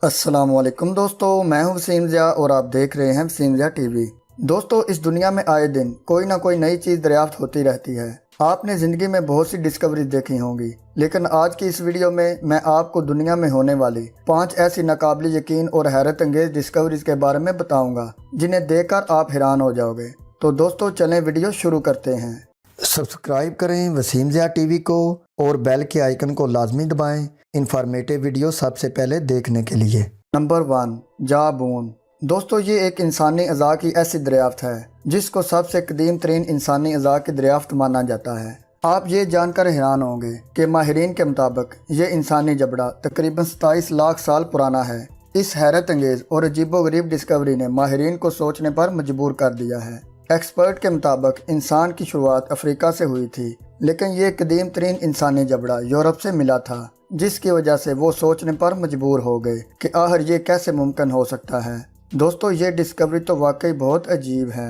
السلام علیکم دوستو، میں ہوں وسیم زیا اور آپ دیکھ رہے ہیں وسیم زیا ٹی وی۔ دوستو، اس دنیا میں آئے دن کوئی نہ کوئی نئی چیز دریافت ہوتی رہتی ہے۔ آپ نے زندگی میں بہت سی ڈسکوریز دیکھی ہوں گی، لیکن آج کی اس ویڈیو میں آپ کو دنیا میں ہونے والی 5 ایسی ناقابل یقین اور حیرت انگیز ڈسکوریز کے بارے میں بتاؤں گا جنہیں دیکھ کر آپ حیران ہو جاؤ گے۔ تو دوستو چلیں ویڈیو شروع کرتے ہیں۔ سبسکرائب کریں وسیم زیا ٹی وی کو اور بیل کے آئیکن کو لازمی دبائیں انفارمیٹیو ویڈیو سب سے پہلے دیکھنے کے لیے۔ نمبر 1، جا بون۔ دوستو، یہ ایک انسانی اعضاء کی ایسی دریافت ہے جس کو سب سے قدیم ترین انسانی اعضاء کی دریافت مانا جاتا ہے۔ آپ یہ جان کر حیران ہوں گے کہ ماہرین کے مطابق یہ انسانی جبڑا تقریباً 27 لاکھ سال پرانا ہے۔ اس حیرت انگیز اور عجیب و غریب ڈسکوری نے ماہرین کو سوچنے پر مجبور کر دیا ہے۔ ایکسپرٹ کے مطابق انسان کی شروعات افریقہ سے ہوئی تھی، لیکن یہ قدیم ترین انسانی جبڑا یورپ سے ملا تھا، جس کی وجہ سے وہ سوچنے پر مجبور ہو گئے کہ آخر یہ کیسے ممکن ہو سکتا ہے۔ دوستو، یہ ڈسکوری تو واقعی بہت عجیب ہے۔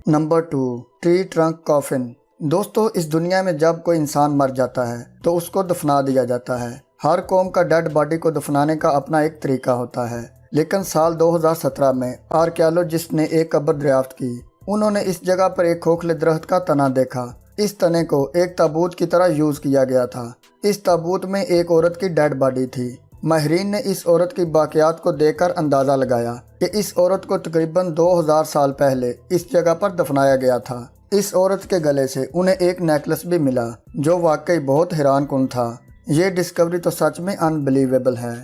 Number 2، tree trunk coffin. دوستو، اس دنیا میں جب کوئی انسان مر جاتا ہے تو اس کو دفنا دیا جاتا ہے۔ ہر قوم کا ڈیڈ باڈی کو دفنانے کا اپنا ایک طریقہ ہوتا ہے، لیکن سال 2017 میں آرکیالوجسٹ نے ایک قبر دریافت کی۔ انہوں نے اس جگہ پر ایک کھوکھلے درخت کا تنا دیکھا۔ اس تنے کو ایک تابوت کی طرح یوز کیا گیا تھا۔ اس تابوت میں ایک عورت کی ڈیڈ باڈی تھی۔ ماہرین نے اس عورت کی باقیات کو دیکھ کر اندازہ لگایا کہ اس عورت کو تقریباً 2000 سال پہلے اس جگہ پر دفنایا گیا تھا۔ اس عورت کے گلے سے انہیں ایک نیکلس بھی ملا جو واقعی بہت حیران کن تھا۔ یہ ڈسکوری تو سچ میں انبلیویبل ہے۔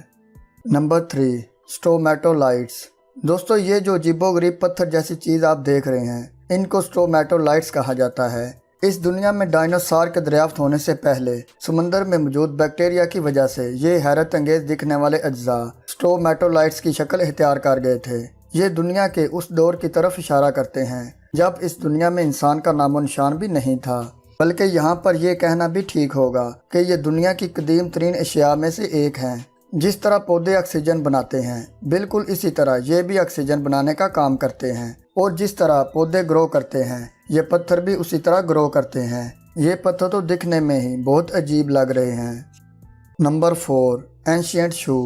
نمبر 3، سٹومیٹولائٹس۔ دوستو، یہ جو عجیب و غریب پتھر جیسی چیز آپ دیکھ رہے ہیں، ان کو سٹومیٹولائٹس کہا جاتا ہے۔ اس دنیا میں ڈائنوسار کے دریافت ہونے سے پہلے سمندر میں موجود بیکٹیریا کی وجہ سے یہ حیرت انگیز دکھنے والے اجزاء سٹومیٹولائٹس کی شکل اختیار کر گئے تھے۔ یہ دنیا کے اس دور کی طرف اشارہ کرتے ہیں جب اس دنیا میں انسان کا نام و نشان بھی نہیں تھا، بلکہ یہاں پر یہ کہنا بھی ٹھیک ہوگا کہ یہ دنیا کی قدیم ترین اشیاء میں سے ایک ہیں۔ جس طرح پودے آکسیجن بناتے ہیں، بالکل اسی طرح یہ بھی آکسیجن بنانے کا کام کرتے ہیں، اور جس طرح پودے گرو کرتے ہیں یہ پتھر بھی اسی طرح گرو کرتے ہیں۔ یہ پتھر تو دکھنے میں ہی بہت عجیب لگ رہے ہیں۔ نمبر 4، اینشینٹ شو۔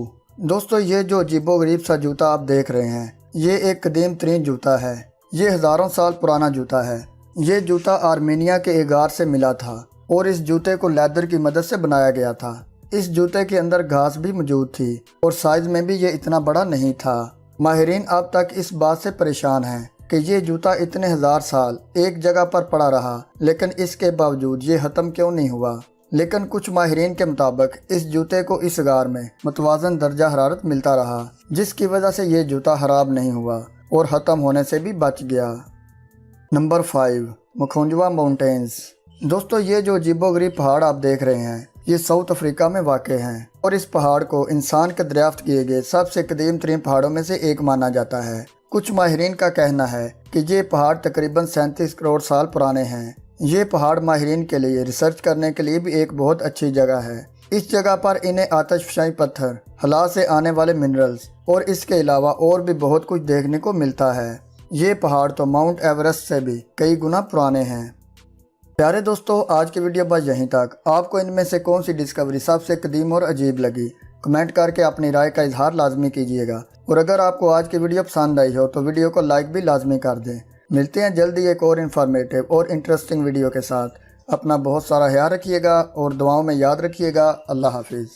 دوستو، یہ جو عجیب و غریب سا جوتا آپ دیکھ رہے ہیں، یہ ایک قدیم ترین جوتا ہے۔ یہ ہزاروں سال پرانا جوتا ہے۔ یہ جوتا آرمینیا کے ایغار سے ملا تھا اور اس جوتے کو لیدر کی مدد سے بنایا گیا تھا۔ اس جوتے کے اندر گھاس بھی موجود تھی اور سائز میں بھی یہ اتنا بڑا نہیں تھا۔ ماہرین اب تک اس بات سے پریشان ہیں کہ یہ جوتا اتنے ہزار سال ایک جگہ پر پڑا رہا، لیکن اس کے باوجود یہ ختم کیوں نہیں ہوا۔ لیکن کچھ ماہرین کے مطابق اس جوتے کو اس غار میں متوازن درجہ حرارت ملتا رہا، جس کی وجہ سے یہ جوتا خراب نہیں ہوا اور ختم ہونے سے بھی بچ گیا۔ نمبر 5، مکھونجوا ماؤنٹینز۔ دوستو، یہ جو عجیب و غریب پہاڑ آپ دیکھ رہے ہیں، یہ ساؤتھ افریقہ میں واقع ہیں اور اس پہاڑ کو انسان کے دریافت کیے گئے سب سے قدیم ترین پہاڑوں میں سے ایک مانا جاتا ہے۔ کچھ ماہرین کا کہنا ہے کہ یہ پہاڑ تقریباً 37 کروڑ سال پرانے ہیں۔ یہ پہاڑ ماہرین کے لیے ریسرچ کرنے کے لیے بھی ایک بہت اچھی جگہ ہے۔ اس جگہ پر انہیں آتش فشاں پتھر، خلا سے آنے والے منرلز اور اس کے علاوہ اور بھی بہت کچھ دیکھنے کو ملتا ہے۔ یہ پہاڑ تو ماؤنٹ ایورسٹ سے بھی کئی گنا پرانے ہیں۔ پیارے دوستو، آج کی ویڈیو بس یہیں تک۔ آپ کو ان میں سے کون سی ڈسکوری سب سے قدیم اور عجیب لگی؟ کمنٹ کر کے اپنی رائے کا اظہار لازمی کیجیے گا، اور اگر آپ کو آج کی ویڈیو پسند آئی ہو تو ویڈیو کو لائک بھی لازمی کر دیں۔ ملتے ہیں جلدی ایک اور انفارمیٹیو اور انٹرسٹنگ ویڈیو کے ساتھ۔ اپنا بہت سارا خیال رکھیے گا اور دعاؤں میں یاد رکھیے گا۔ اللہ حافظ۔